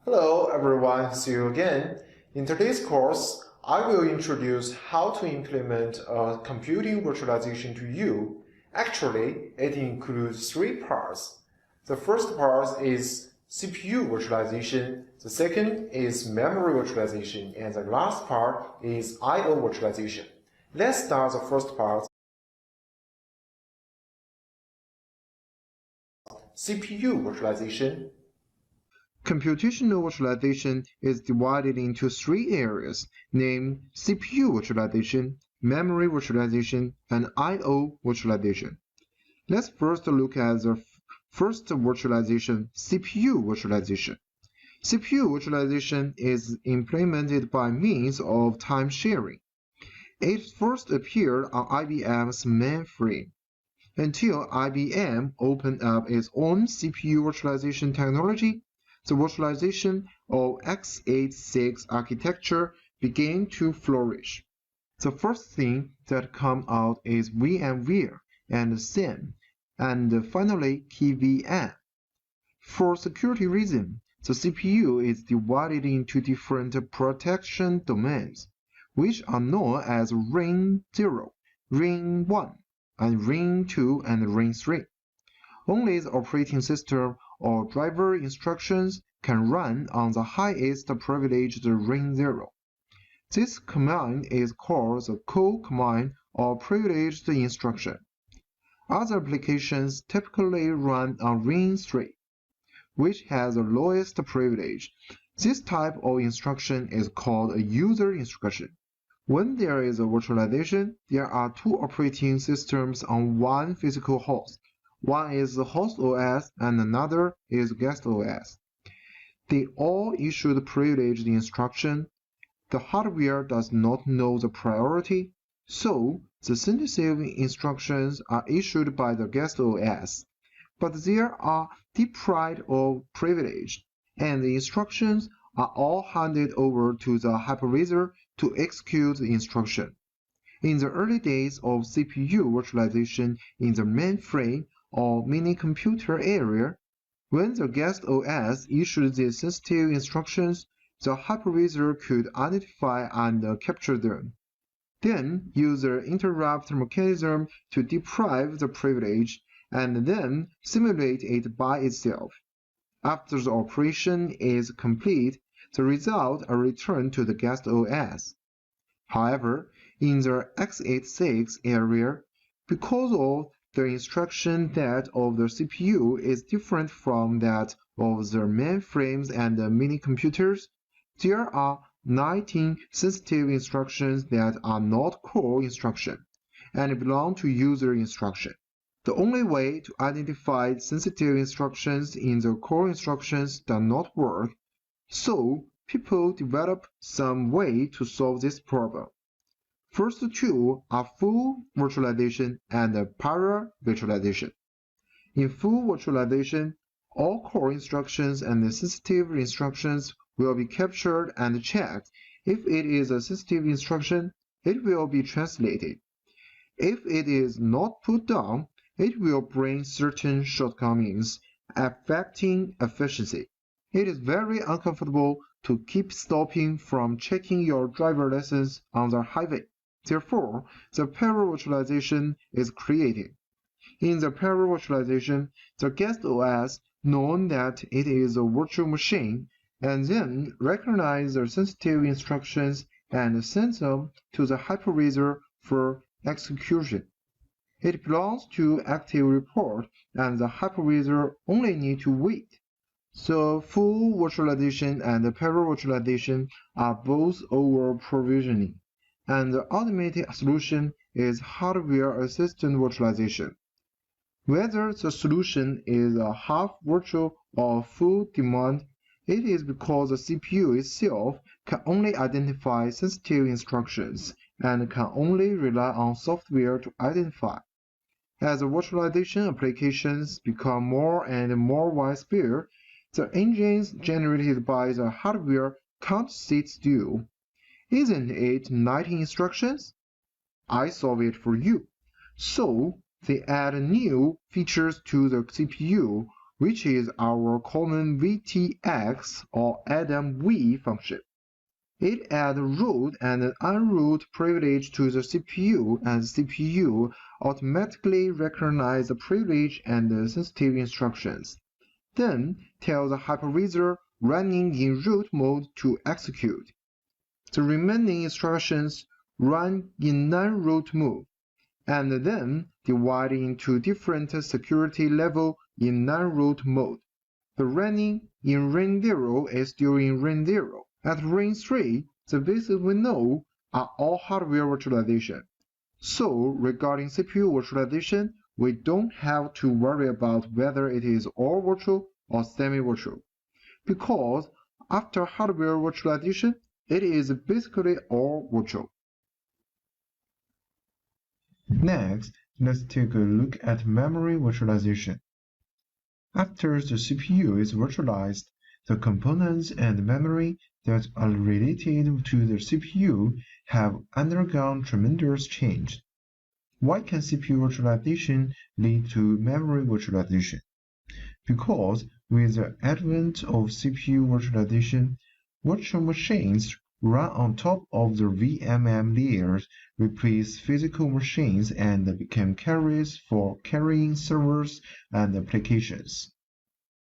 Hello everyone, see you again. In today's course, I will introduce how to implement a computing virtualization to you. Actually, it includes three parts. The first part is CPU virtualization, the second is memory virtualization, and the last part is I/O virtualization. Let's start the first part. CPU virtualization. Computational virtualization is divided into three areas, named CPU virtualization, memory virtualization, and I/O virtualization. Let's first look at the first virtualization, CPU virtualization. CPU virtualization is implemented by means of time sharing. It first appeared on IBM's mainframe until IBM opened up its own CPU virtualization technology. The virtualization of x86 architecture began to flourish. The first thing that comes out is VMware and SIEM, and finally KVM. For security reasons, the CPU is divided into different protection domains, which are known as Ring 0, Ring 1, and Ring 2 and Ring 3. Only the operating system or driver instructions can run on the highest privileged Ring 0. This command is called the call command or privileged instruction. Other applications typically run on Ring 3, which has the lowest privilege. This type of instruction is called a user instruction. When there is a virtualization, there are two operating systems on one physical host. One is the host OS and another is guest OS. They all issue the privileged instruction. The hardware does not know the priority, so the sensitive instructions are issued by the guest OS. But they are deprived of privilege, and the instructions are all handed over to the hypervisor to execute the instruction. In the early days of CPU virtualization in the mainframe or mini-computer area, when the guest OS issued the sensitive instructions, the hypervisor could identify and capture them. Then use the interrupt mechanism to deprive the privilege and then simulate it by itself. After the operation is complete, the results are returned to the guest OS. However, in the x86 area, because of the instruction set of the CPU is different from that of the mainframes and the mini-computers, there are 19 sensitive instructions that are not core instructions and belong to user instruction. The only way to identify sensitive instructions in the core instructions does not work, so people develop some way to solve this problem. First two are full virtualization and parallel virtualization. In full virtualization, all core instructions and sensitive instructions will be captured and checked. If it is a sensitive instruction, it will be translated. If it is not put down, it will bring certain shortcomings affecting efficiency. It is very uncomfortable to keep stopping from checking your driver license on the highway. Therefore, the parallel virtualization is created. In the parallel virtualization, the guest OS knows that it is a virtual machine and then recognizes the sensitive instructions and sends them to the hypervisor for execution. It belongs to active report and the hypervisor only needs to wait. So full virtualization and parallel virtualization are both over provisioning, and the ultimate solution is hardware-assisted virtualization. Whether the solution is a half virtual or full demand, it is because the CPU itself can only identify sensitive instructions and can only rely on software to identify. As the virtualization applications become more and more widespread, the engines generated by the hardware can't sit still. Isn't it 19 instructions? I solve it for you. So they add new features to the CPU, which is our common VTX or AddamV function. It adds root and unroot privilege to the CPU, and CPU automatically recognizes the privilege and sensitive instructions. Then tells the hypervisor running in root mode to execute. The remaining instructions run in non-root mode, and then divide into different security levels in non-root mode. The running in ring 0 is still in ring 0. At ring 3, the basic we know are all hardware virtualization. So, regarding CPU virtualization, we don't have to worry about whether it is all virtual or semi-virtual, because after hardware virtualization, it is basically all virtual. Next, let's take a look at memory virtualization. After the CPU is virtualized, the components and memory that are related to the CPU have undergone tremendous change. Why can CPU virtualization lead to memory virtualization? Because with the advent of CPU virtualization, virtual machines run on top of the VMM layers, replace physical machines, and become carriers for carrying servers and applications.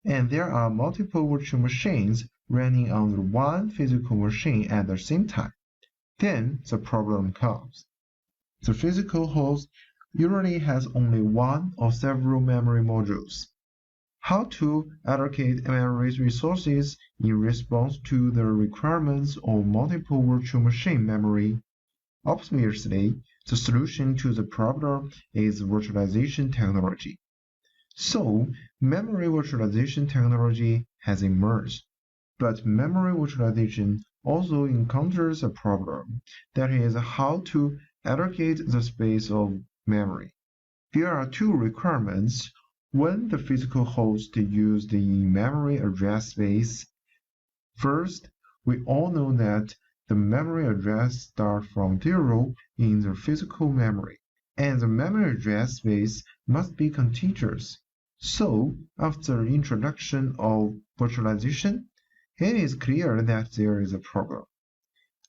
And there are multiple virtual machines running on one physical machine at the same time. Then the problem comes. The physical host usually has only one or several memory modules. How to allocate memory resources in response to the requirements of multiple virtual machine memory? Obviously, the solution to the problem is virtualization technology. So, memory virtualization technology has emerged. But memory virtualization also encounters a problem, that is how to allocate the space of memory. There are two requirements when the physical host uses the memory address space. First, we all know that the memory address starts from 0 in the physical memory, and the memory address space must be contiguous. So, after the introduction of virtualization, it is clear that there is a problem.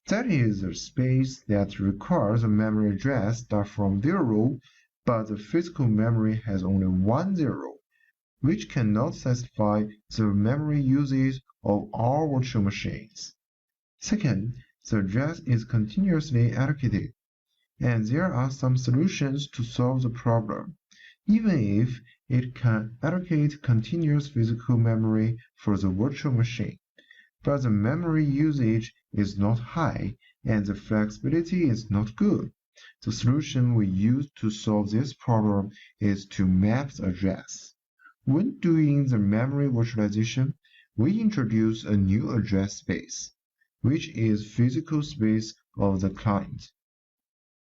That is the space that requires a memory address starts from 0, but the physical memory has only one 0, which cannot satisfy the memory usage of all virtual machines. Second, the address is continuously allocated, and there are some solutions to solve the problem, even if it can allocate continuous physical memory for the virtual machine. But the memory usage is not high, and the flexibility is not good. The solution we use to solve this problem is to map the address. When doing the memory virtualization, we introduce a new address space, which is physical space of the client.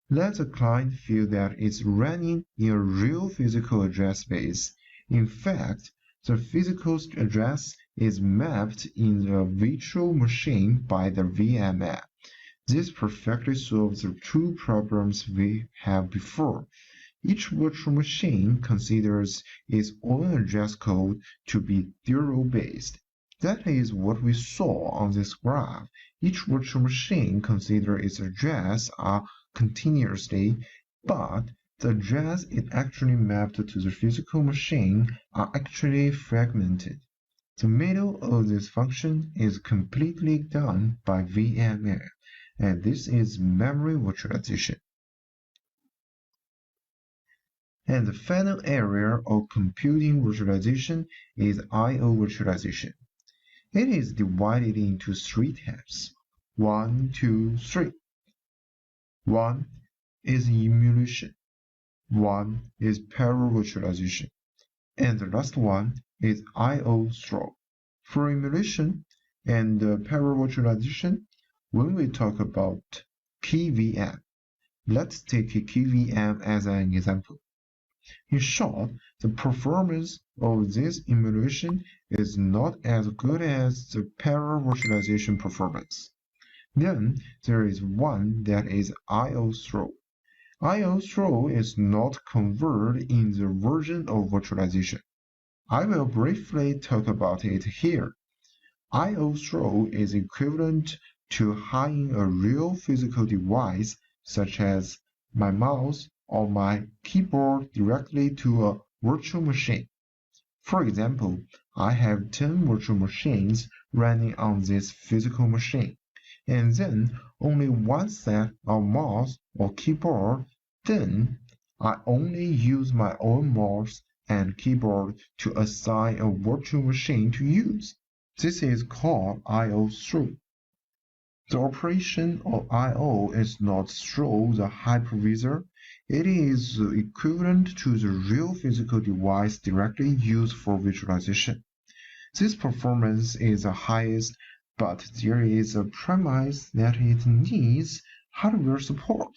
Let the client feel that it's running in a real physical address space. In fact, the physical address is mapped in the virtual machine by the VMM. This perfectly solves the two problems we had before. Each virtual machine considers its own address code to be 0-based. That is what we saw on this graph. Each virtual machine considers its address are continuously, but the address is actually mapped to the physical machine are actually fragmented. The middle of this function is completely done by VMM, and this is memory virtualization. And the final area of computing virtualization is I/O virtualization. It is divided into three types. 1, 2, 3. 1 is emulation. 1 is parallel virtualization. And the last one is I/O throw. For emulation and parallel virtualization, when we talk about key VM, let's take a key VM as an example. In short, the performance of this emulation is not as good as the parallel virtualization performance. Then there is one that is I/O throw. I/O throw is not converted in the version of virtualization. I will briefly talk about it here. I/O throw is equivalent to hanging a real physical device such as my mouse or my keyboard directly to a virtual machine. For example, I have 10 virtual machines running on this physical machine, and then only one set of mouse or keyboard. Then I only use my own mouse and keyboard to assign a virtual machine to use. This is called I/O through. The operation of I/O is not through the hypervisor. It is equivalent to the real physical device directly used for visualization. This performance is the highest, but there is a premise that it needs hardware support.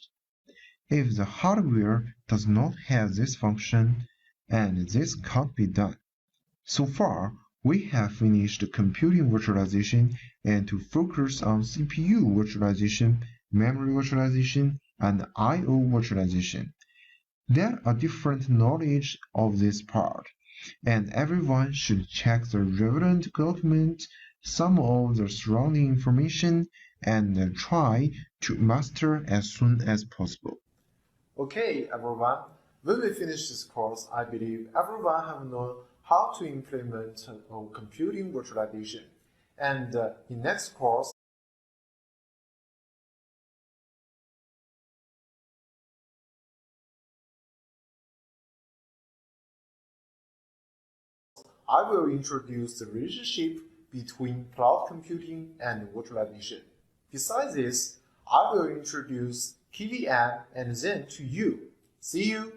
If the hardware does not have this function, and this can't be done. So far, we have finished computing virtualization and to focus on CPU virtualization, memory virtualization, and I/O virtualization. There are different knowledge of this part, and everyone should check the relevant document, some of the surrounding information, and try to master as soon as possible. Okay, everyone. When we finish this course, I believe everyone have known how to implement computing virtualization. And in next course, I will introduce the relationship between cloud computing and virtualization. Besides this, I will introduce KVM and then to you. See you!